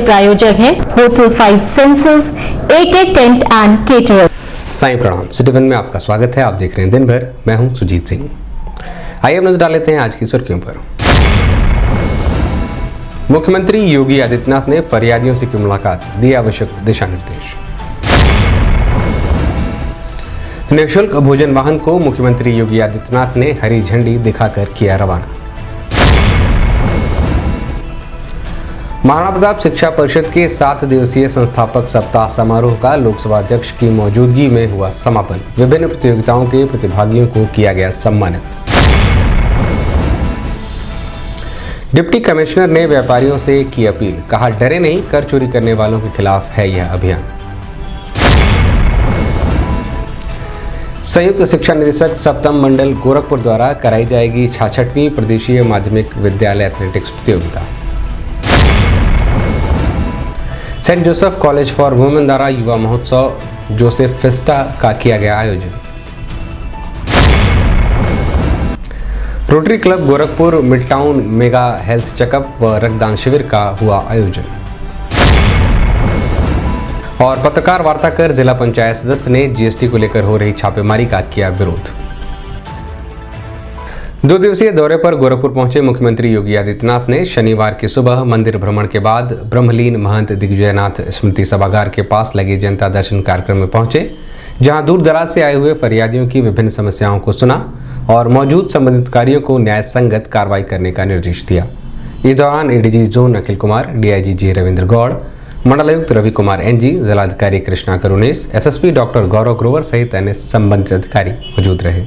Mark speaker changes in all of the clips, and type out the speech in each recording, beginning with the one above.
Speaker 1: प्रायोजक हैं hotel 5 senses, AK tent and caterer.
Speaker 2: Sai प्रणाम। सिटी वन में आपका स्वागत है। आप देख रहे हैं दिन भर। मैं हूं सुजीत सिंह। आइए अब नजर डाल लेते हैं आज की सुर्खियों पर। मुख्यमंत्री योगी आदित्यनाथ ने फरियादियों से की मुलाकात, दिए आवश्यक दिशा निर्देश। निःशुल्क भोजन वाहन को मुख्यमंत्री योगी आदित्यनाथ ने हरी झंडी दिखाकर किया रवाना। महाराणा प्रताप शिक्षा परिषद के 7 दिवसीय संस्थापक सप्ताह समारोह का लोकसभा अध्यक्ष की मौजूदगी में हुआ समापन। विभिन्न प्रतियोगिताओं के प्रतिभागियों को किया गया सम्मानित। डिप्टी कमिश्नर ने व्यापारियों से की अपील, कहा डरे नहीं, कर चोरी करने वालों के खिलाफ है यह अभियान। संयुक्त शिक्षा निदेशक सप्तम मंडल गोरखपुर द्वारा कराई जाएगी 66वीं प्रदेशीय माध्यमिक विद्यालय एथलेटिक्स प्रतियोगिता। Saint Joseph college for women द्वारा युवा महोत्सव जोसेफ फेस्टा का किया गया आयोजन। Rotary club Gorakhpur midtown mega health checkup व रक्तदान शिविर का हुआ आयोजन। और पत्रकार वार्ता कर जिला पंचायत सदस्य ने जीएसटी को लेकर हो रही छापेमारी का किया विरोध। 2 दिवसीय दौरे पर गोरखपुर पहुंचे मुख्यमंत्री योगी आदित्यनाथ ने शनिवार की सुबह मंदिर भ्रमण के बाद ब्रह्मलीन महंत दिग्विजयनाथ स्मृति सभागार के पास लगे जनता दर्शन कार्यक्रम में पहुंचे, जहां दूर दराज से आए हुए फरियादियों की विभिन्न समस्याओं को सुना और मौजूद संबंधित अधिकारियों को न्याय संगत कार्रवाई करने का निर्देश दिया। इस दौरान ADG zone Akhil Kumar, DIG जे रविंद्र गौड़, मंडलायुक्त रवि कुमार एनजी, जिलाधिकारी कृष्णा करुणेश, एसएसपी डॉक्टर गौरव ग्रोवर सहित अन्य संबंधित अधिकारी मौजूद रहे।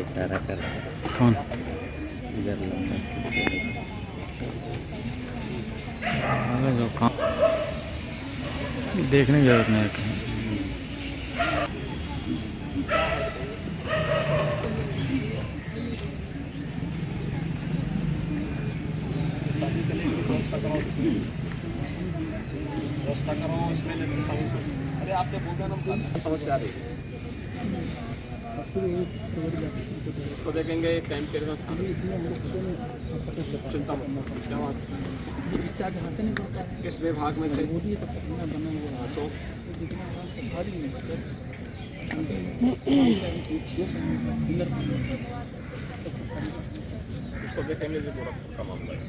Speaker 3: सारा कर कौन जो काम देखने की जरूरत नहीं है।
Speaker 4: अरे आपने बोलना समस्या आ रही उसको देखेंगे एक टाइम के चिंता किस विभाग में थे तो उसको देखेंगे जो गोरखपुर का मामला है।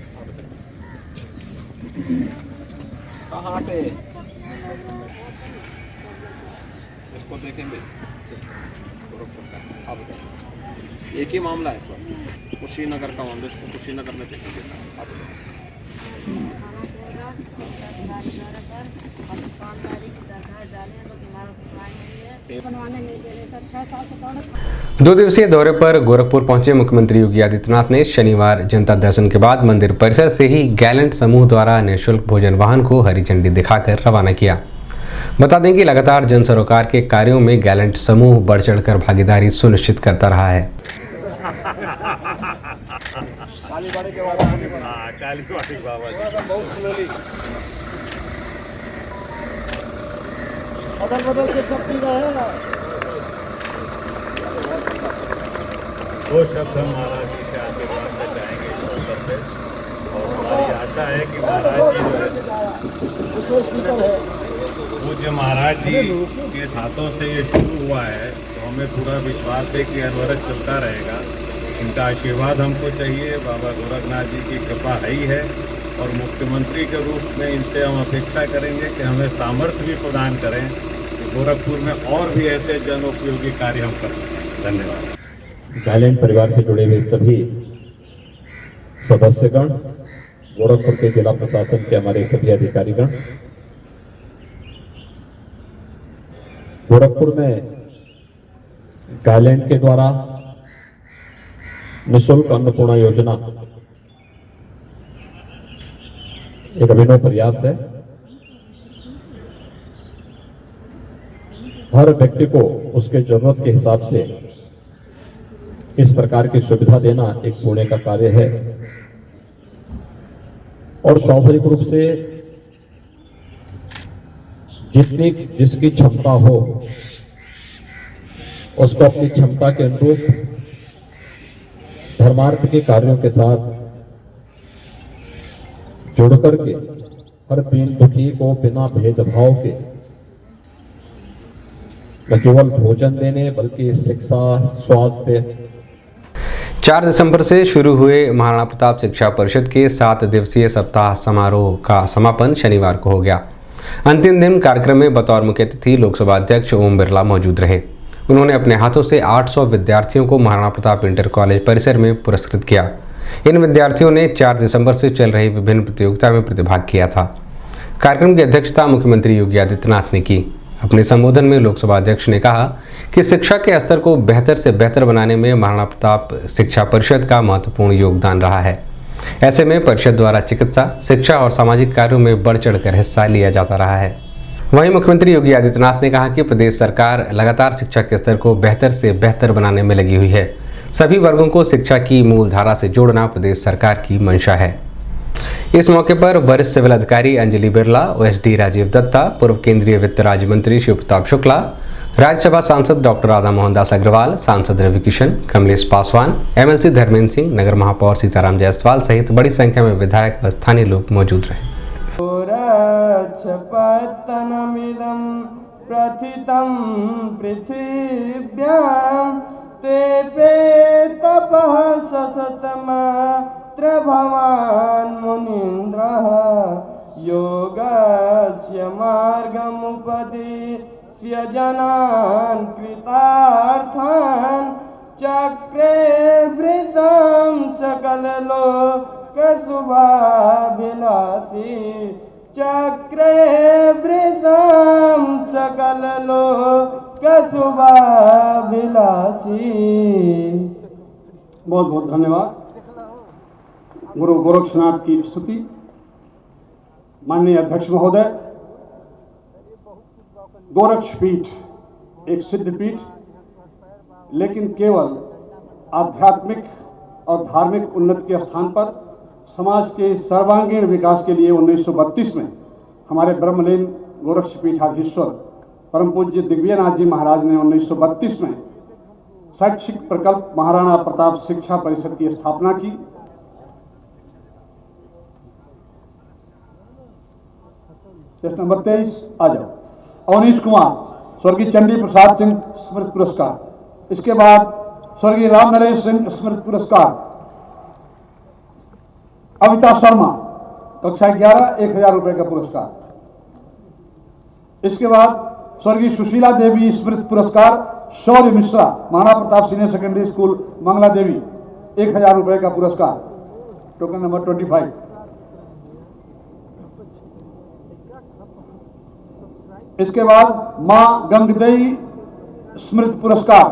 Speaker 4: कहाँ पे इसको देखेंगे गोरखपुर का। आप बताइए, एक ही मामला है सर, कुशीनगर का मामला, इसको कुशीनगर में देखेंगे। आप बताइए।
Speaker 2: 2 दिवसीय दौरे पर गोरखपुर पहुंचे मुख्यमंत्री योगी आदित्यनाथ ने शनिवार जनता दर्शन के बाद मंदिर परिसर से ही गैलेंट समूह द्वारा निःशुल्क भोजन वाहन को हरी झंडी दिखाकर रवाना किया। बता दें कि लगातार जन सरोकार के कार्यों में गैलेंट समूह बढ़ चढ़कर भागीदारी सुनिश्चित करता रहा है।
Speaker 4: बदल के सब पी रहे हैं।
Speaker 5: वो शब्द हम महाराज जी से आशीर्वाद में जाएंगे इस अवसर पे, और हमारी आशा है कि महाराज जी पूज्य महाराज जी के हाथों से ये शुरू हुआ है, तो हमें पूरा विश्वास है कि अनवरत चलता रहेगा। इनका आशीर्वाद हमको चाहिए, बाबा गोरखनाथ जी की कृपा है ही है, और मुख्यमंत्री के रूप में इनसे हम अपेक्षा करेंगे कि हमें सामर्थ्य भी प्रदान करें कि गोरखपुर में और भी ऐसे जन उपयोगी कार्य हम कर सकें। धन्यवाद।
Speaker 6: गैलेंट परिवार से जुड़े हुए सभी सदस्यगण, गोरखपुर के जिला प्रशासन के हमारे सभी अधिकारीगण, गोरखपुर में गैलेंट के द्वारा निःशुल्क अन्नपूर्णा योजना एक अभिनव प्रयास है। हर व्यक्ति को उसके जरूरत के हिसाब से इस प्रकार की सुविधा देना एक पुण्य का कार्य है और स्वाभाविक रूप से जितनी जिसकी क्षमता हो उसको अपनी क्षमता के अनुरूप धर्मार्थ के कार्यों के साथ जुड़ करके हर दीन दुखी को बिना भेदभाव के न केवल भोजन देने बल्कि शिक्षा, स्वास्थ्य।
Speaker 2: 4 दिसंबर से शुरू हुए महाराणा प्रताप शिक्षा परिषद के 7 दिवसीय सप्ताह समारोह का समापन शनिवार को हो गया। अंतिम दिन कार्यक्रम में बतौर मुख्य अतिथि लोकसभा अध्यक्ष ओम बिरला मौजूद रहे। उन्होंने अपने हाथों से 800 विद्यार्थियों को महाराणा प्रताप इंटर कॉलेज परिसर में पुरस्कृत किया। इन विद्यार्थियों ने 4 दिसंबर से चल रही विभिन्न प्रतियोगिता में प्रतिभाग किया था। कार्यक्रम की अध्यक्षता मुख्यमंत्री योगी आदित्यनाथ ने की। अपने संबोधन में लोकसभा अध्यक्ष ने कहा कि शिक्षा के स्तर को बेहतर से बेहतर बनाने में महाराणा प्रताप शिक्षा परिषद का महत्वपूर्ण योगदान रहा है। ऐसे में परिषद द्वारा चिकित्सा, शिक्षा और सामाजिक कार्यों में बढ़ चढ़कर हिस्सा लिया जाता रहा है। वहीं मुख्यमंत्री योगी आदित्यनाथ ने कहा कि प्रदेश सरकार लगातार शिक्षा के स्तर को बेहतर से बेहतर बनाने में लगी हुई है। सभी वर्गों को शिक्षा की मूल धारा से जोड़ना प्रदेश सरकार की मंशा है। इस मौके पर वरिष्ठ सिविल अधिकारी अंजलि बिरला, ओएसडी राजीव दत्ता, पूर्व केंद्रीय वित्त राज्य मंत्री शिव प्रताप शुक्ला, राज्यसभा सांसद डॉक्टर राधा मोहन दास अग्रवाल, सांसद रवि किशन, कमलेश पासवान, एमएलसी धर्मेंद्र सिंह, नगर महापौर सीताराम जायसवाल सहित बड़ी संख्या में विधायक व स्थानीय लोग मौजूद रहे।
Speaker 7: प्रथितं पृथिव्यां तेपे तपः सततमात्र भवान् मुनीन्द्रः योगस्य मार्गमुपदिश्य जनान् कृतार्थान् चक्रे वृतं सकललोकशुभाभिलाषी चक्रे वृतं सकललोकशुभाभिलाषी।
Speaker 8: बहुत बहुत धन्यवाद। गुरु गोरक्षनाथ की स्तुति। माननीय अध्यक्ष महोदय, गोरक्षपीठ एक सिद्ध पीठ, लेकिन केवल आध्यात्मिक और धार्मिक उन्नति के स्थान पर समाज के सर्वांगीण विकास के लिए 1932 में हमारे ब्रह्मलीन गोरक्षपीठाधीश्वर परम पूज्य दिग्विजयनाथ जी महाराज ने 1932 में शैक्षिक प्रकल्प महाराणा प्रताप शिक्षा परिषद की स्थापना की। प्रश्न नंबर 23 आ जाओ। अवनीश कुमार स्वर्गीय चंडी प्रसाद सिंह स्मृति पुरस्कार। इसके बाद स्वर्गीय राम नरेश सिंह स्मृति पुरस्कार। अविता शर्मा कक्षा 11 1000 रुपए का पुरस्कार। इसके बाद स्वर्गीय सुशीला देवी स्मृति पुरस्कार। Shaurya Mishra Maharana Pratap senior secondary school Mangala Devi 1000 रुपए का पुरस्कार। Token number 25। इसके बाद मां गंगदेई स्मृति पुरस्कार।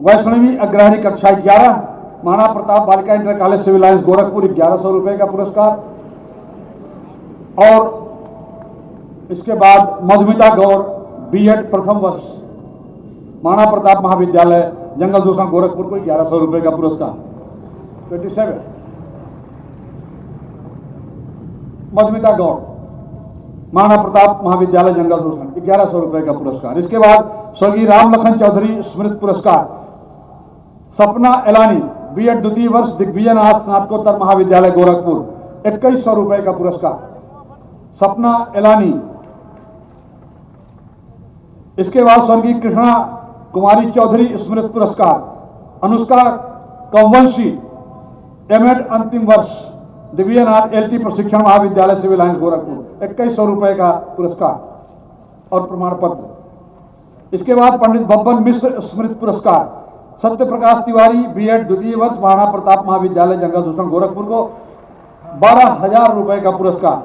Speaker 8: वैष्णवी अग्रहरी कक्षा 11 महाराणा प्रताप बालिका inter college civil lines Gorakhpur 1100 रुपए का पुरस्कार। और इसके बाद मधुमिता गौर बीएड प्रथम वर्ष महाराणा प्रताप महाविद्यालय जंगल दूषण गोरखपुर को 1100 रुपए का पुरस्कार। 27 मधुमिता गौर महाराणा प्रताप महाविद्यालय जंगल दूषण 1100 रुपए का पुरस्कार। इसके बाद स्वर्गीय राम लखन चौधरी स्मृति पुरस्कार। सपना एलानी बीएड द्वितीय वर्ष दिग्विजयनाथ स्नातकोत्तर महाविद्यालय गोरखपुर 2100 रुपए का पुरस्कार। सपना एलानी। इसके बाद स्वर्गीय कृष्णा कुमारी चौधरी स्मृति पुरस्कार। अनुष्का कौवंशी एमएड अंतिम वर्ष दिव्यनाथ एलटी प्रशिक्षण महाविद्यालय सिविल लाइंस गोरखपुर 2100 रुपए का पुरस्कार और प्रमाण पत्र। इसके बाद पंडित बब्बन मिश्र स्मृति पुरस्कार। सत्य प्रकाश तिवारी बीएड द्वितीय वर्ष महाराणा प्रताप महाविद्यालय जंगल दूषण गोरखपुर को 12,000 रुपए का पुरस्कार।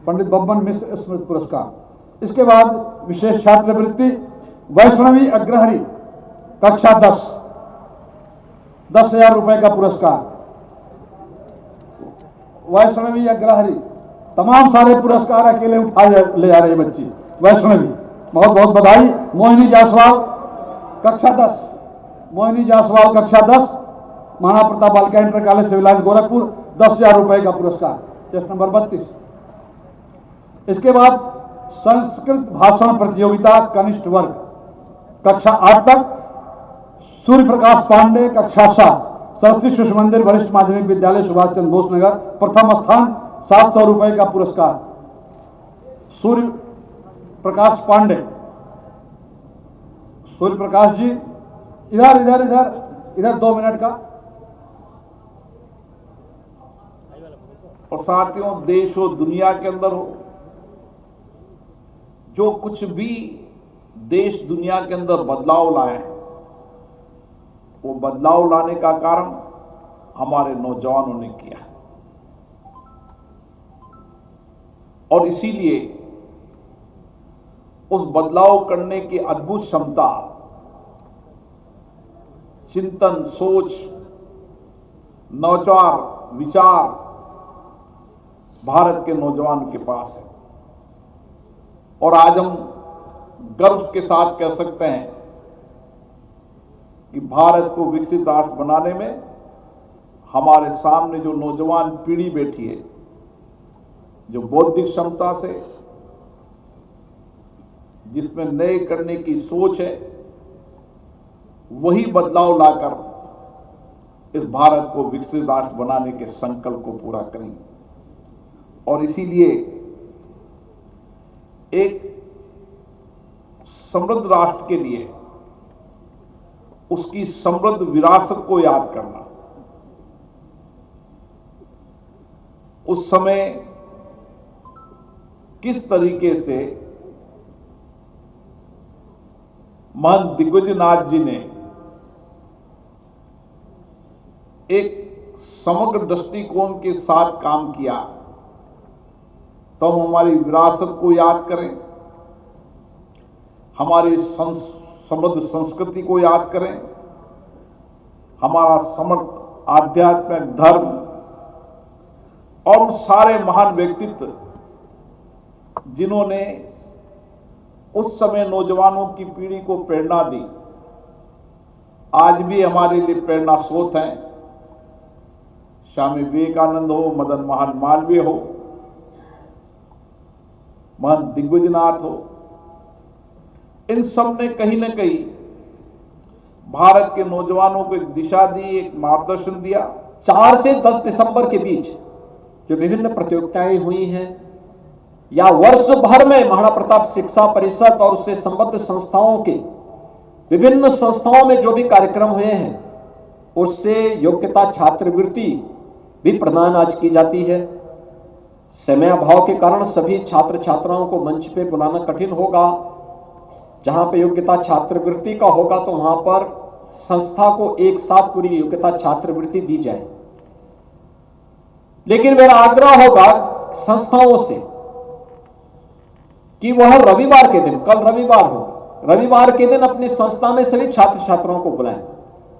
Speaker 8: पंडित बब्बन मिश्र स्मृति पुरस्कार। इसके बाद विशेष छात्रवृत्ति वैष्णवी अग्रहरी कक्षा 10 10,000 रुपए का पुरस्कार। वैष्णवी अग्रहरी तमाम सारे पुरस्कार अकेले ले जा रही बच्ची वैष्णवी, बहुत बहुत बधाई। मोहिनी जायसवाल कक्षा 10, मोहिनी जायसवाल कक्षा 10, महाराणा प्रताप बालिका inter college civil lines Gorakhpur, 10,000 रुपए का पुरस्कार, टेस्ट नंबर 32। इसके बाद संस्कृत भाषण प्रतियोगिता कनिष्ठ वर्ग कक्षा 8 तक, सूर्य प्रकाश पांडे कक्षा 7, सरस्वती शिशु मंदिर वरिष्ठ माध्यमिक विद्यालय सुभाष चंद्र बोस नगर, प्रथम स्थान, 700 रुपए का पुरस्कार। सूर्य प्रकाश पांडे, सूर्य प्रकाश जी इधर इधर इधर इधर 2 मिनट का।
Speaker 9: और साथियों, देश हो दुनिया के अंदर हो, जो कुछ भी देश दुनिया के अंदर बदलाव लाए, वो बदलाव लाने का कारण हमारे नौजवानों ने किया और इसीलिए उस बदलाव करने की अद्भुत क्षमता, चिंतन, सोच, नवाचार, विचार भारत के नौजवान के पास है। और आज हम गर्व के साथ कह सकते हैं कि भारत को विकसित राष्ट्र बनाने में हमारे सामने जो नौजवान पीढ़ी बैठी है, जो बौद्धिक क्षमता से, जिसमें नए करने की सोच है, वही बदलाव लाकर इस भारत को विकसित राष्ट्र बनाने के संकल्प को पूरा करेंगे। और इसीलिए एक समृद्ध राष्ट्र के लिए उसकी समृद्ध विरासत को याद करना, उस समय किस तरीके से महंत दिग्विजयनाथ जी ने एक समग्र दृष्टिकोण के साथ काम किया, तो हम हमारी विरासत को याद करें, हमारी समृद्ध संस्कृति को याद करें, हमारा समर्थ आध्यात्मिक धर्म और उस सारे महान व्यक्तित्व जिन्होंने उस समय नौजवानों की पीढ़ी को प्रेरणा दी, आज भी हमारे लिए प्रेरणा स्रोत हैं। स्वामी विवेकानंद हो, मदन मोहन मालवीय हो, महंत दिग्विजयनाथ हो, इन सब ने कहीं न कहीं भारत के नौजवानों को एक दिशा दी, एक मार्गदर्शन दिया।
Speaker 10: 4 से 10 दिसंबर के बीच जो विभिन्न प्रतियोगिताएं हुई हैं या वर्ष भर में महाराणा प्रताप शिक्षा परिषद और उससे संबद्ध संस्थाओं के विभिन्न संस्थाओं में जो भी कार्यक्रम हुए हैं, उससे योग्यता छात्रवृत्ति भी प्रदान आज की जाती है। समय अभाव के कारण सभी छात्र छात्राओं को मंच पे बुलाना कठिन होगा। जहां पे योग्यता छात्रवृत्ति का होगा तो वहां पर संस्था को एक साथ पूरी योग्यता छात्रवृत्ति दी जाए। लेकिन मेरा आग्रह होगा संस्थाओं से कि वह रविवार के दिन, कल रविवार होगा, रविवार के दिन अपनी संस्था में सभी छात्र छात्राओं को बुलाएं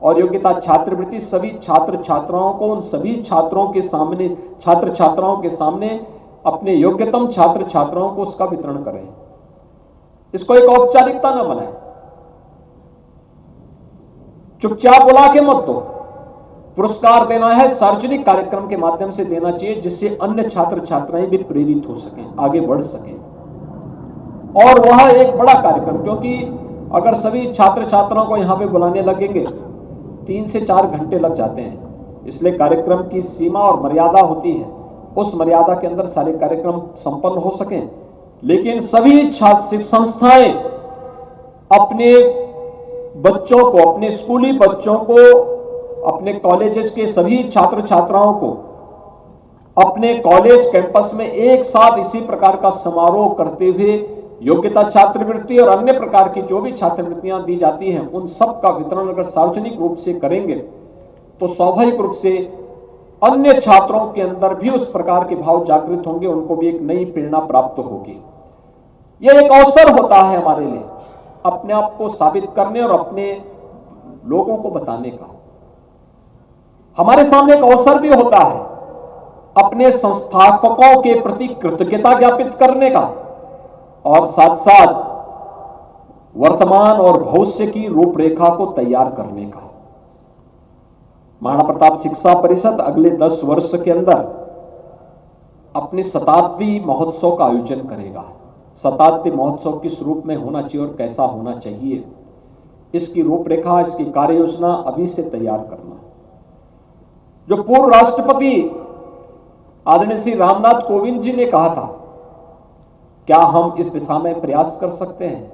Speaker 10: और योग्यता छात्रवृत्ति सभी छात्र छात्राओं को, उन सभी छात्रों के सामने, छात्र छात्राओं के सामने अपने योग्यतम छात्र छात्राओं को उसका वितरण करें। इसको एक औपचारिकता न बनाएं, चुपचाप बुला के मत दो। पुरस्कार देना है सार्वजनिक कार्यक्रम के माध्यम से देना चाहिए, जिससे अन्य छात्र छात्राएं भी प्रेरित हो सकें, आगे बढ़ सकें। और वह एक बड़ा कार्यक्रम, क्योंकि अगर सभी छात्र छात्राओं को यहां पे बुलाने लगेंगे 3 से 4 घंटे लग जाते हैं। इसलिए कार्यक्रम की सीमा और मर्यादा होती है, उस मर्यादा के अंदर सारे कार्यक्रम संपन्न हो सकें। लेकिन सभी छात्र संस्थाएं अपने बच्चों को, अपने स्कूली बच्चों को, अपने कॉलेजेस के सभी छात्र छात्राओं को अपने कॉलेज कैंपस में एक साथ इसी प्रकार का समारोह करते हुए योग्यता छात्रवृत्ति और अन्य प्रकार की जो भी छात्रवृत्तियां दी जाती हैं, उन सब का वितरण अगर सार्वजनिक रूप से करेंगे तो स्वाभाविक रूप से अन्य छात्रों के अंदर भी उस प्रकार के भाव जागृत होंगे, उनको भी एक नई प्रेरणा प्राप्त होगी। यह एक अवसर होता है हमारे लिए अपने आप को साबित करने और अपने लोगों को बताने का। हमारे सामने एक अवसर भी होता है अपने संस्थापकों के प्रति कृतज्ञता ज्ञापित करने का और साथ साथ वर्तमान और भविष्य की रूपरेखा को तैयार करने का। महाराणा प्रताप शिक्षा परिषद अगले 10 वर्ष के अंदर अपनी शताब्दी महोत्सव का आयोजन करेगा। शताब्दी महोत्सव किस रूप में होना चाहिए और कैसा होना चाहिए, इसकी रूपरेखा, इसकी कार्य योजना अभी से तैयार करना। जो पूर्व राष्ट्रपति आदरणीय श्री रामनाथ कोविंद जी ने कहा था, क्या हम इस दिशा में प्रयास कर सकते हैं?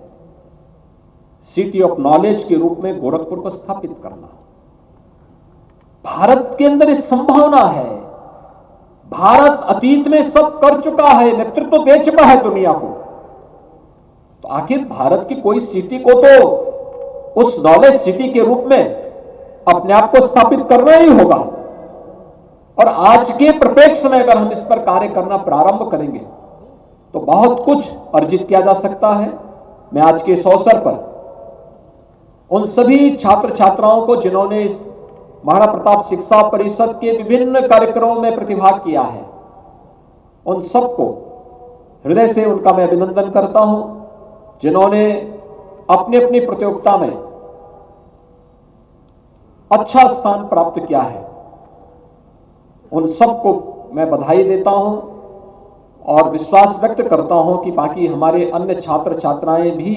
Speaker 10: सिटी ऑफ नॉलेज के रूप में गोरखपुर को स्थापित करना। भारत के अंदर इस संभावना है। भारत अतीत में सब कर चुका है, नेतृत्व दे चुका है दुनिया को। तो आखिर भारत की कोई सिटी को तो उस नॉलेज सिटी के रूप में अपने आप को स्थापित करना ही होगा। और आज के परिप्रेक्ष्य में अगर हम इस पर कार्य करना प्रारंभ करेंगे तो बहुत कुछ अर्जित किया जा सकता है। मैं आज के इस अवसर पर उन सभी छात्र छात्राओं को जिन्होंने महाराणा प्रताप शिक्षा परिषद के विभिन्न कार्यक्रमों में प्रतिभाग किया है, उन सबको हृदय से उनका मैं अभिनंदन करता हूं। जिन्होंने अपनी अपनी प्रतियोगिता में अच्छा स्थान प्राप्त किया है, उन सबको मैं बधाई देता हूं और विश्वास व्यक्त करता हूं कि बाकी हमारे अन्य छात्र छात्राएं भी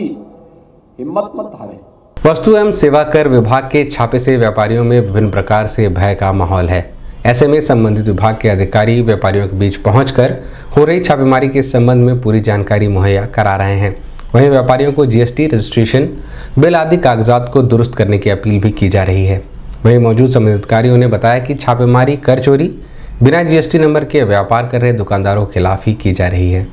Speaker 10: हिम्मत मत हारें।
Speaker 2: वस्तु एवं सेवा कर विभाग के छापे से व्यापारियों में विभिन्न प्रकार से भय का माहौल है। ऐसे में संबंधित विभाग के अधिकारी व्यापारियों के बीच पहुंचकर हो रही छापेमारी के संबंध में पूरी जानकारी मुहैया करा रहे हैं। वहीं व्यापारियों को जीएसटी रजिस्ट्रेशन, बिल आदि कागजात को दुरुस्त करने की अपील भी की जा रही है। वहीं मौजूद संबंधित अधिकारियों ने बताया कि छापेमारी कर चोरी, बिना जीएसटी नंबर के व्यापार कर रहे दुकानदारों के खिलाफ ही की जा रही है।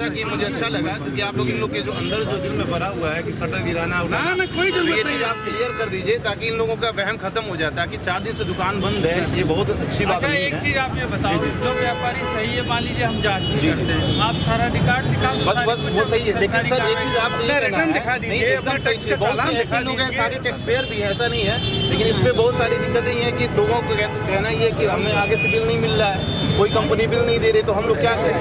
Speaker 11: कि मुझे अच्छा लगा क्योंकि आप लोग इन लोग के जो अंदर जो दिल में भरा हुआ है कि शटर गिराना ना कोई जरूरत नहीं, ये चीज आप क्लियर कर दीजिए ताकि इन लोगों का वहम खत्म हो जाए। ताकि 4 दिन से दुकान बंद है, ये बहुत अच्छी बात नहीं है।
Speaker 12: एक चीज आप ये बताओ, जो व्यापारी सही है, मान लीजिए हम जांच नहीं करते हैं, आप सारा रिकॉर्ड दिखा,
Speaker 11: बस वो सही है। लेकिन सर एक चीज आप रिटर्न दिखा दीजिए, ऐसे लोग हैं, सारे टैक्स पेयर भी है, ऐसा नहीं है। लेकिन इसमें बहुत सारी दिक्कतें हैं कि लोगों को कहना ये कि हमें आगे से बिल नहीं मिल रहा है, कोई कंपनी बिल नहीं दे रही, तो हम लोग क्या करें?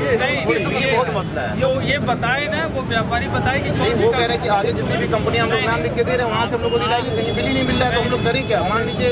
Speaker 11: ये बहुत मसला है।
Speaker 12: ये बताए ना, वो व्यापारी बताए कि
Speaker 11: वो कह रहे हैं कि आगे जितनी भी कंपनी हम लोग नाम लिख के दे रहे हैं, वहाँ से हम लोग को दिलाएगी, कहीं बिल ही नहीं मिल रहा है, तो हम लोग करें क्या? मान लीजिए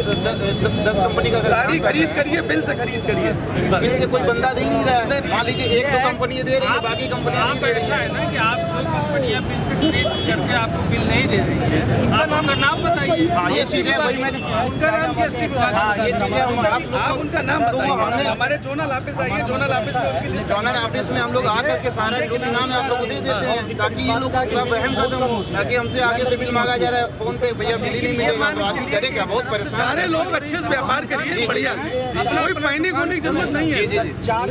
Speaker 11: 10 कंपनी का
Speaker 12: सारी खरीद करिए, बिल से खरीद करिए,
Speaker 11: बिल से कोई बंदा दे नहीं रहा है। मान लीजिए 1-2 कंपनी दे रही है, बाकी कंपनियां नहीं दे रही है
Speaker 12: ना कि आप जो कंपनियां बिल से खरीद करके आपको बिल नहीं दे रही है, आप उनका नाम बताइए।
Speaker 11: हाँ ये चीज़ है, वही मैं
Speaker 12: उनका नाम जीएसटी,
Speaker 11: हाँ ये चीज़ है,
Speaker 12: आप उनका नाम बताइए। हमारे जोनल ऑफिस आइए, जोनल
Speaker 11: ऑफिस में हम लोग आकर के सारा जो भी नाम है आप लोग को दे देते हैं ताकि इन लोगों का वहम खत्म हो। ताकि हमसे आगे से बिल मांगा जा रहा है फोन पे, भैया बिल ही नहीं मिलेगा, तो आदमी करे क्या? बहुत परेशान।
Speaker 12: सारे लोग अच्छे से व्यापार करिए, बढ़िया से, कोई पैनिक होने की जरूरत नहीं है।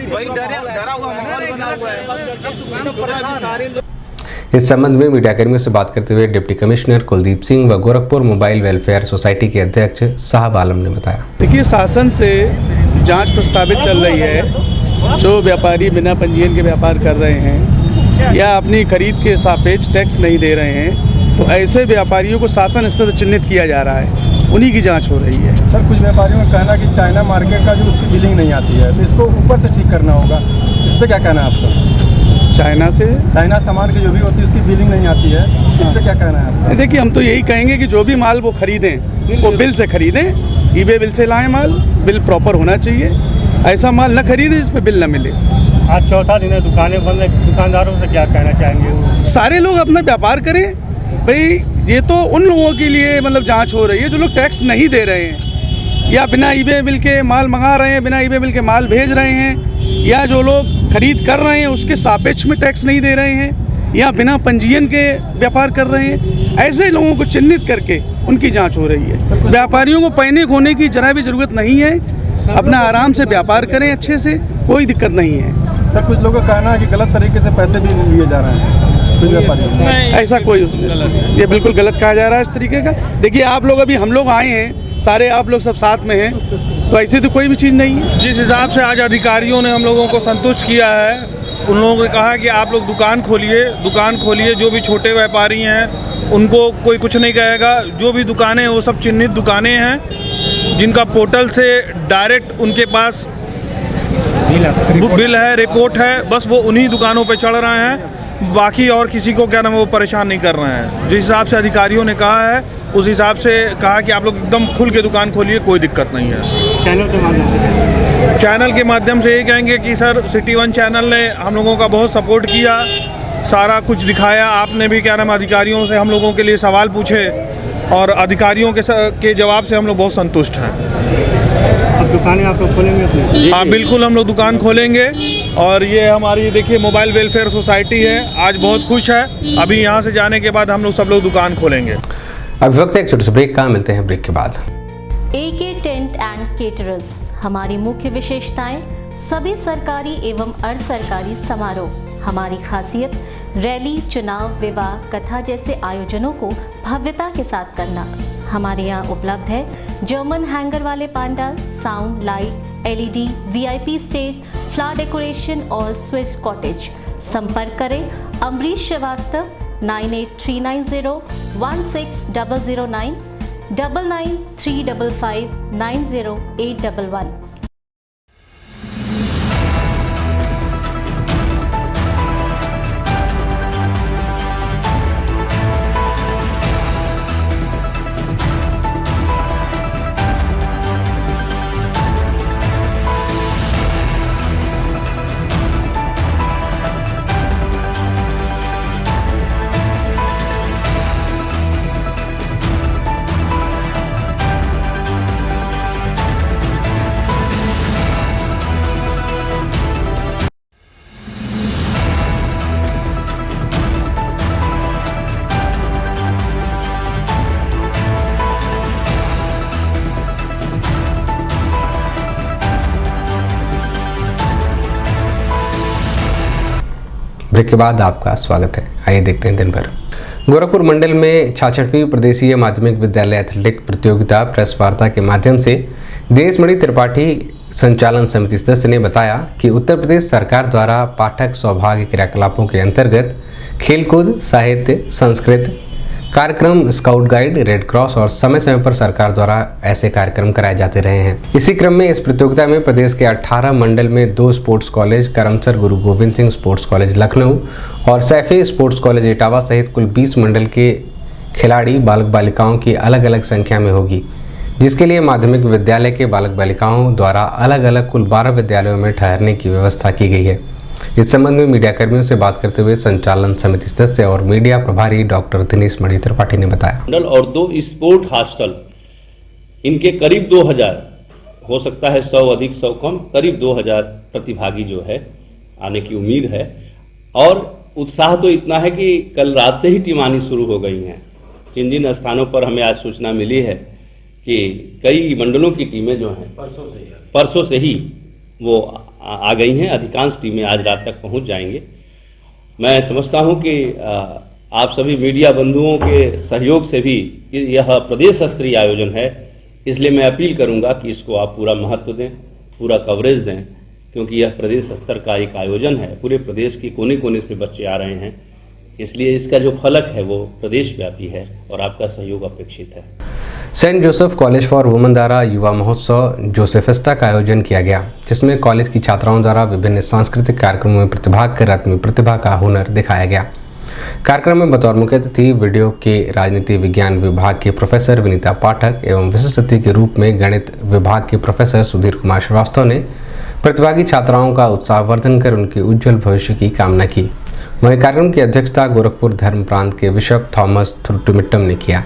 Speaker 11: वही डरा हुआ माहौल बना हुआ है।
Speaker 2: इस संबंध में मीडियाकर्मियों से बात करते हुए डिप्टी कमिश्नर कुलदीप सिंह व गोरखपुर मोबाइल वेलफेयर सोसाइटी के अध्यक्ष साहब आलम ने बताया।
Speaker 13: देखिए, शासन से जांच प्रस्तावित चल रही है। जो व्यापारी बिना पंजीयन के व्यापार कर रहे हैं या अपनी खरीद के सापेक्ष टैक्स नहीं दे रहे हैं, तो ऐसे व्यापारियों को शासन स्तर से चिन्हित किया जा रहा है, उन्हीं की जांच हो रही है।
Speaker 14: सर, कुछ व्यापारियों का कहना कि चाइना मार्केट का जो उसकी बिलिंग नहीं आती है, तो इसको ऊपर से ठीक करना होगा। इस पर क्या कहना है आपका?
Speaker 13: चाइना
Speaker 14: सामान की जो भी होती है उसकी बिलिंग नहीं आती है, इस पर क्या कहना है आपका?
Speaker 13: देखिए, हम तो यही कहेंगे कि जो भी माल वो खरीदें वो बिल से खरीदें, ईबे बिल से लाएं माल, बिल प्रॉपर होना चाहिए। ऐसा माल न खरीदें जिस पे बिल न मिले।
Speaker 14: आज चौथा दिन है, दुकानें बंद है, दुकानदारों से क्या कहना चाहेंगे?
Speaker 13: सारे लोग अपना व्यापार करें भाई। ये तो उन लोगों के लिए मतलब जांच हो रही है जो लोग टैक्स नहीं दे रहे हैं या बिना ईबे बिल के माल मंगा रहे हैं, बिना ईबे बिल के माल भेज रहे हैं, या जो लोग खरीद कर रहे हैं उसके सापेक्ष में टैक्स नहीं दे रहे हैं, या बिना पंजीयन के व्यापार कर रहे हैं। ऐसे लोगों को चिन्हित करके उनकी जाँच हो रही है। व्यापारियों को पैनिक होने की जरा भी ज़रूरत नहीं है, अपना आराम से व्यापार करें, अच्छे से, कोई दिक्कत नहीं है।
Speaker 14: सर, कुछ लोगों का कहना है कि गलत तरीके से पैसे भी लिए जा रहे हैं, सब्जी व्यापारी हैं।
Speaker 13: ऐसा कोई उसमें ये बिल्कुल गलत कहा जा रहा है इस तरीके का। देखिए आप लोग अभी हम लोग आए हैं सारे, आप लोग सब साथ में हैं, तो ऐसी तो कोई भी चीज़ नहीं है।
Speaker 12: जिस हिसाब से आज अधिकारियों ने हम लोगों को संतुष्ट किया है, उन लोगों ने कहा कि आप लोग दुकान खोलिए, जो भी छोटे व्यापारी हैं उनको कोई कुछ नहीं कहेगा। जो भी दुकानें हैं वो सब चिन्हित दुकानें हैं जिनका पोर्टल से डायरेक्ट उनके पास बिल है, रिपोर्ट है, बस वो उन्हीं दुकानों पे चढ़ रहे हैं, बाकी और किसी को क्या नाम वो परेशान नहीं कर रहे हैं। जिस हिसाब से अधिकारियों ने कहा है उस हिसाब से कहा कि आप लोग एकदम खुल के दुकान खोलिए, कोई दिक्कत नहीं है। चैनल के माध्यम से ये कहेंगे कि सर सिटी 1 चैनल ने हम लोगों का बहुत सपोर्ट किया, सारा कुछ दिखाया। आपने भी क्या नाम अधिकारियों से हम लोगों के लिए सवाल पूछे और अधिकारियों के जवाब से हम लोग बहुत संतुष्ट हैं।
Speaker 14: अब दुकानें आप लोग खोलेंगे अपनी?
Speaker 12: हाँ बिल्कुल, हम लोग दुकान खोलेंगे। और ये हमारी देखिए मोबाइल वेलफेयर सोसाइटी है, आज बहुत खुश है। अभी यहाँ से जाने के बाद हम लोग सब लोग दुकान खोलेंगे।
Speaker 2: अब वक्त है एक छोटे से ब्रेक का, मिलते हैं ब्रेक के बाद।
Speaker 1: AK टेंट एंड केटरर्स, हमारी मुख्य विशेषताएं सभी सरकारी एवं अर्ध सरकारी समारोह। हमारी खासियत रैली, चुनाव, विवाह, कथा जैसे आयोजनों को भव्यता के साथ करना। हमारे यहाँ उपलब्ध है जर्मन हैंगर वाले pandal, sound, light, LED, VIP stage, flower decoration और स्विस कॉटेज। संपर्क करें अमरीश श्रीवास्तव 9839016009 9935590811।
Speaker 2: ब्रेक के बाद आपका स्वागत है। आइए देखते हैं दिन भर। गोरखपुर मंडल में 66वीं प्रदेशीय माध्यमिक विद्यालय एथलेटिक प्रतियोगिता प्रेस वार्ता के माध्यम से दिनेशमणि त्रिपाठी संचालन समिति सदस्य ने बताया कि उत्तर प्रदेश सरकार द्वारा पाठक सौभाग्य क्रियाकलापों के अंतर्गत खेलकूद, साहित्य, संस्कृत कार्यक्रम, स्काउट गाइड, रेड क्रॉस और समय समय पर सरकार द्वारा ऐसे कार्यक्रम कराए जाते रहे हैं। इसी क्रम में इस प्रतियोगिता में प्रदेश के 18 मंडल में 2 स्पोर्ट्स कॉलेज, करमसर गुरु गोविंद सिंह स्पोर्ट्स कॉलेज लखनऊ और सैफी स्पोर्ट्स कॉलेज इटावा सहित कुल 20 मंडल के खिलाड़ी बालक बालिकाओं की अलग अलग संख्या में होगी, जिसके लिए माध्यमिक विद्यालय के बालक बालिकाओं द्वारा अलग अलग कुल 12 विद्यालयों में ठहरने की व्यवस्था की गई है। इस संबंध में मीडिया कर्मियों से बात करते हुए संचालन समिति सदस्य और मीडिया प्रभारी डॉक्टर दिनेशमणि त्रिपाठी ने बताया,
Speaker 15: मंडल और 2 स्पोर्ट हॉस्टल, इनके करीब 2000, हो सकता है 100 अधिक 100 कम, करीब 2000 प्रतिभागी जो है आने की उम्मीद है। और उत्साह तो इतना है कि कल रात से ही टीम आनी शुरू हो गई हैं। जिन स्थानों पर हमें आज सूचना मिली है कि कई मंडलों की टीमें जो हैं परसों से ही वो आ गई हैं। अधिकांश टीमें आज रात तक पहुंच जाएंगे। मैं समझता हूं कि आप सभी मीडिया बंधुओं के सहयोग से भी यह प्रदेश स्तरीय आयोजन है, इसलिए मैं अपील करूंगा कि इसको आप पूरा महत्व दें, पूरा कवरेज दें, क्योंकि यह प्रदेश स्तर का एक आयोजन है। पूरे प्रदेश के कोने कोने से बच्चे आ रहे हैं, इसलिए इसका जो फलक है वो प्रदेश व्यापी है और आपका सहयोग अपेक्षित है।
Speaker 2: Saint Joseph college for women द्वारा युवा महोत्सव जोसेफेस्टा का आयोजन किया गया, जिसमें कॉलेज की छात्राओं द्वारा विभिन्न सांस्कृतिक कार्यक्रमों में प्रतिभाग कर अपनी प्रतिभा का हुनर दिखाया गया। कार्यक्रम में बतौर मुख्य अतिथि वीडियो के राजनीति विज्ञान विभाग के प्रोफेसर विनीता पाठक एवं विशिष्ट अतिथि के रूप में गणित विभाग के प्रोफेसर सुधीर कुमार श्रीवास्तव ने प्रतिभागी छात्राओं का उत्साहवर्धन कर उनके उज्जवल भविष्य की कामना की। वहीं कार्यक्रम की अध्यक्षता गोरखपुर धर्म प्रांत के बिशप थॉमस थुर्टुमिट्टम ने किया।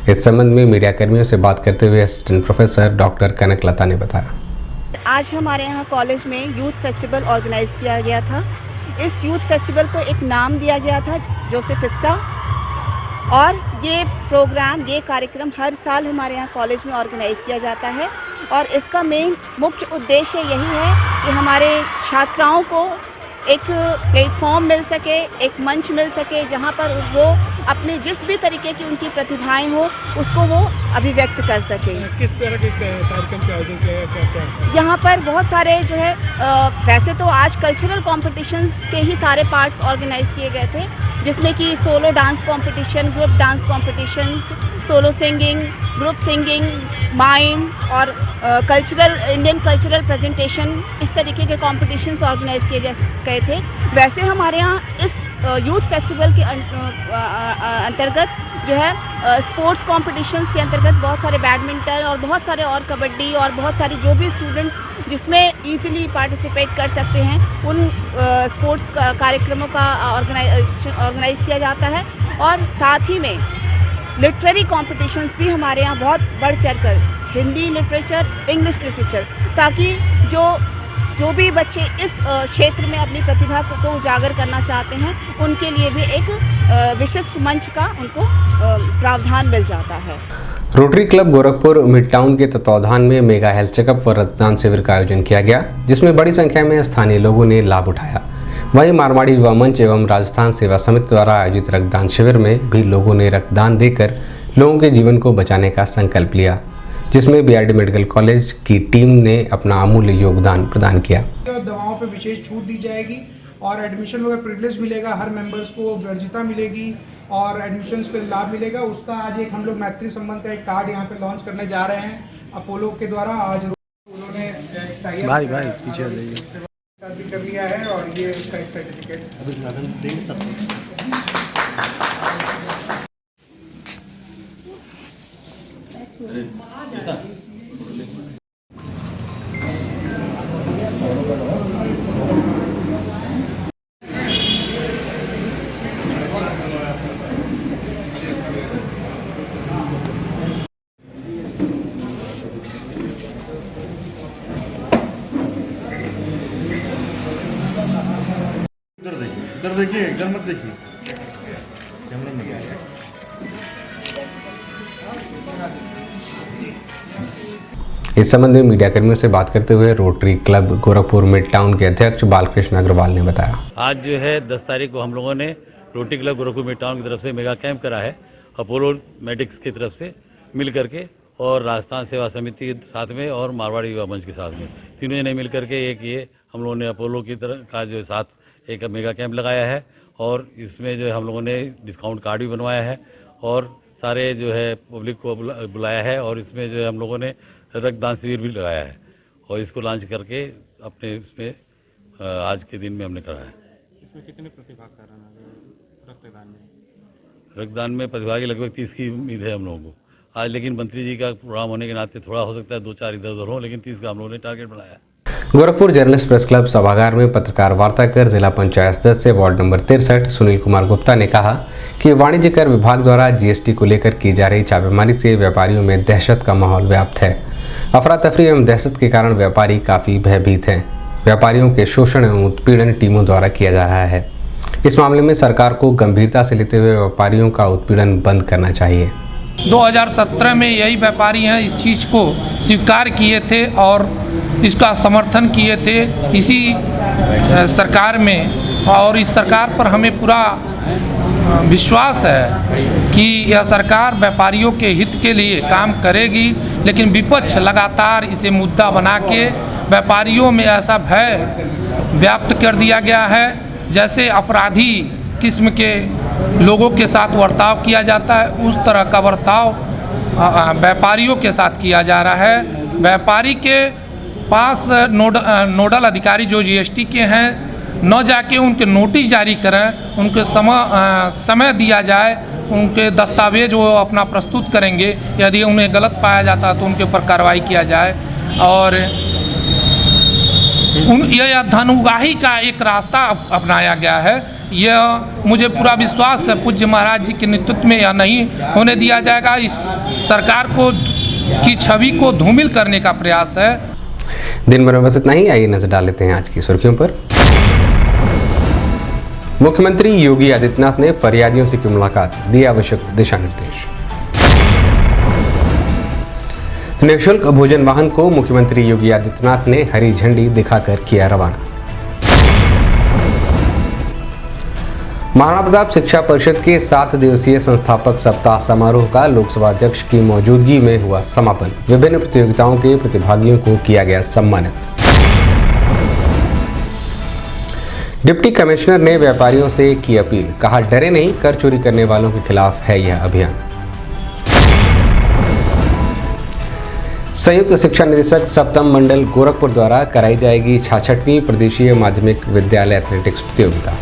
Speaker 2: इस संबंध में मीडिया कर्मियों से बात करते हुए असिस्टेंट प्रोफेसर डॉक्टर कनकलता ने बताया,
Speaker 16: आज हमारे यहाँ कॉलेज में यूथ फेस्टिवल ऑर्गेनाइज किया गया था। इस यूथ फेस्टिवल को एक नाम दिया गया था जोसेफिस्टा, और ये प्रोग्राम, ये कार्यक्रम हर साल हमारे यहाँ कॉलेज में ऑर्गेनाइज किया जाता है। और इसका मुख्य उद्देश्य यही है कि हमारे छात्राओं को एक प्लेटफॉर्म मिल सके, एक मंच मिल सके, जहाँ पर वो अपने जिस भी तरीके की उनकी प्रतिभाएं हो उसको वो अभिव्यक्त कर सकें।
Speaker 17: किस तरह के कार्यक्रम के आयोजन किया गया?
Speaker 16: यहाँ पर बहुत सारे जो है वैसे तो आज कल्चरल कॉम्पिटिशन्स के ही सारे पार्ट्स ऑर्गेनाइज किए गए थे, जिसमें कि solo dance competition, group dance competitions, solo singing, group singing, mime और इंडियन कल्चरल प्रेजेंटेशन, इस तरीके के कॉम्पिटिशन्स ऑर्गेनाइज किए गए थे। वैसे हमारे यहाँ इस यूथ फेस्टिवल के अंतर्गत जो है स्पोर्ट्स कॉम्पिटिशन्स के अंतर्गत बहुत सारे बैडमिंटन और बहुत सारे और कबड्डी और बहुत सारी जो भी स्टूडेंट्स जिसमें इजीली पार्टिसिपेट कर सकते हैं, उन स्पोर्ट्स कार्यक्रमों का ऑर्गेनाइज किया जाता है। और साथ ही में लिटरेरी कॉम्पिटिशन्स भी हमारे यहाँ बहुत बढ़ चढ़ कर, हिंदी लिटरेचर, इंग्लिश लिटरेचर, ताकि जो भी बच्चे इस क्षेत्र में अपनी प्रतिभा को उजागर करना चाहते हैं, उनके लिए भी एक विशिष्ट मंच का उनको प्रावधान मिल जाता है।
Speaker 2: Rotary club Gorakhpur mid town के तत्वावधान में मेगा हेल्थ चेकअप व रक्तदान शिविर का आयोजन किया गया, जिसमें बड़ी संख्या में स्थानीय लोगों ने लाभ उठाया। वहीं मारवाड़ी युवा मंच एवं राजस्थान सेवा समिति द्वारा आयोजित रक्तदान शिविर में भी लोगों ने रक्तदान देकर लोगों के जीवन को बचाने का संकल्प लिया, जिसमें बीआरडी मेडिकल कॉलेज की टीम ने अपना अमूल्य योगदान प्रदान किया।
Speaker 18: दवाओं पर विशेष छूट दी जाएगी और एडमिशन वगैरह प्रिविलेज मिलेगा, हर मेंबर्स को वर्जिता मिलेगी और एडमिशन्स पे लाभ मिलेगा। उसका आज एक हम लोग मैत्री संबंध का एक कार्ड यहाँ पे लॉन्च करने जा रहे हैं अपोलो के द्वारा। आज उन्होंने
Speaker 3: भाई पीछे
Speaker 18: भी कर लिया है और ये उसका एक सर्टिफिकेट
Speaker 5: इधर देखिए, इधर मत देखिए, कैमरा में
Speaker 2: इस संबंध में मीडिया कर्मियों से बात करते हुए rotary club Gorakhpur mid town के अध्यक्ष बालकृष्ण अग्रवाल ने बताया,
Speaker 19: आज जो है 10 तारीख को हम लोगों ने rotary club Gorakhpur mid town की तरफ से मेगा कैंप करा है, अपोलो मेडिक्स की तरफ से मिल करके और राजस्थान सेवा समिति के साथ में और मारवाड़ी युवा मंच के साथ में, तीनों ने मिल करके एक ये हम लोगों ने अपोलो की तरह का जो साथ एक मेगा कैंप लगाया है और इसमें जो हम लोगों ने डिस्काउंट कार्ड भी बनवाया है और सारे जो है पब्लिक को बुलाया है और इसमें जो है हम लोगों ने रक्तदान शिविर भी लगाया है और इसको लॉन्च करके अपने इसमें आज के दिन में हमने करा है।
Speaker 17: इसमें कितने प्रतिभाग कर रहे हैं रक्तदान में?
Speaker 19: रक्तदान में प्रतिभागी लगभग 30 की उम्मीद है हम लोगों को आज, लेकिन मंत्री जी का प्रोग्राम होने के नाते थोड़ा हो सकता है 2-4 इधर उधर हो, लेकिन 30 का हम लोगों ने टारगेट बनाया है।
Speaker 2: गोरखपुर जर्नलिस्ट प्रेस क्लब सभागार में पत्रकार वार्ता कर जिला पंचायत सदस्य वार्ड नंबर 63 सुनील कुमार गुप्ता ने कहा कि वाणिज्य कर विभाग द्वारा जीएसटी को लेकर की जा रही छापेमारी से व्यापारियों में दहशत का माहौल व्याप्त है। अफरा तफरी एवं दहशत के कारण व्यापारी काफी भयभीत हैं। व्यापारियों के शोषण एवं उत्पीड़न टीमों द्वारा किया जा रहा है। इस मामले में सरकार को गंभीरता से लेते हुए व्यापारियों का उत्पीड़न बंद करना चाहिए।
Speaker 20: 2017 में यही व्यापारी हैं इस चीज़ को स्वीकार किए थे और इसका समर्थन किए थे इसी सरकार में, और इस सरकार पर हमें पूरा विश्वास है कि यह सरकार व्यापारियों के हित के लिए काम करेगी। लेकिन विपक्ष लगातार इसे मुद्दा बना के व्यापारियों में ऐसा भय व्याप्त कर दिया गया है जैसे अपराधी किस्म के लोगों के साथ बर्ताव किया जाता है, उस तरह का बर्ताव व्यापारियों के साथ किया जा रहा है। व्यापारी के पास नोडल अधिकारी जो जीएसटी के हैं न जाके उनके नोटिस जारी करें, उनके समय दिया जाए, उनके दस्तावेज वो अपना प्रस्तुत करेंगे, यदि उन्हें गलत पाया जाता है तो उनके ऊपर कार्रवाई किया जाए। और यह धन उगाही का एक रास्ता अपनाया गया है। यह मुझे पूरा विश्वास है पूज्य महाराज जी के नेतृत्व में यह नहीं होने दिया जाएगा। इस सरकार को की छवि को धूमिल करने का प्रयास है।
Speaker 2: दिन भर में बस इतना ही। आइए नजर डाल लेते हैं आज की सुर्खियों पर। मुख्यमंत्री योगी आदित्यनाथ ने फरियादियों से की मुलाकात, दिए आवश्यक दिशा निर्देश। निःशुल्क भोजन वाहन को मुख्यमंत्री योगी आदित्यनाथ ने हरी झंडी दिखाकर किया रवाना। महाराणा प्रताप शिक्षा परिषद के 7 दिवसीय संस्थापक सप्ताह समारोह का लोकसभा अध्यक्ष की मौजूदगी में हुआ समापन। विभिन्न प्रतियोगिताओं के प्रतिभागियों को किया गया सम्मानित। डिप्टी कमिश्नर ने व्यापारियों से की अपील, कहा डरे नहीं, कर चोरी करने वालों के खिलाफ है यह अभियान। संयुक्त शिक्षा निदेशक सप्तम मंडल गोरखपुर द्वारा कराई जाएगी 66वीं प्रदेशीय माध्यमिक विद्यालय एथलेटिक्स प्रतियोगिता।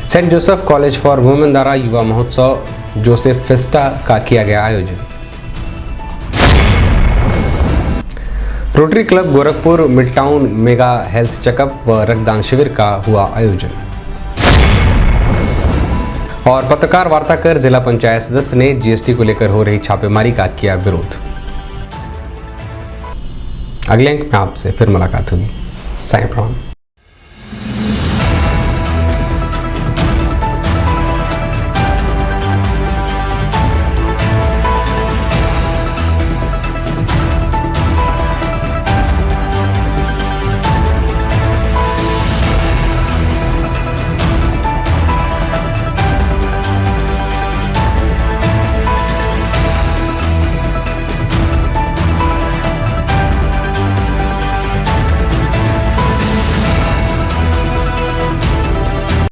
Speaker 2: Saint Joseph college for women द्वारा युवा महोत्सव जोसेफ फेस्टा का किया गया आयोजन। Rotary club Gorakhpur midtown mega health checkup व रक्तदान शिविर का हुआ आयोजन। और पत्रकार वार्ता कर जिला पंचायत सदस्य ने जीएसटी को लेकर हो रही छापेमारी का किया विरोध। अगले अंक में आपसे फिर मुलाकात होगी। साईं प्रणाम।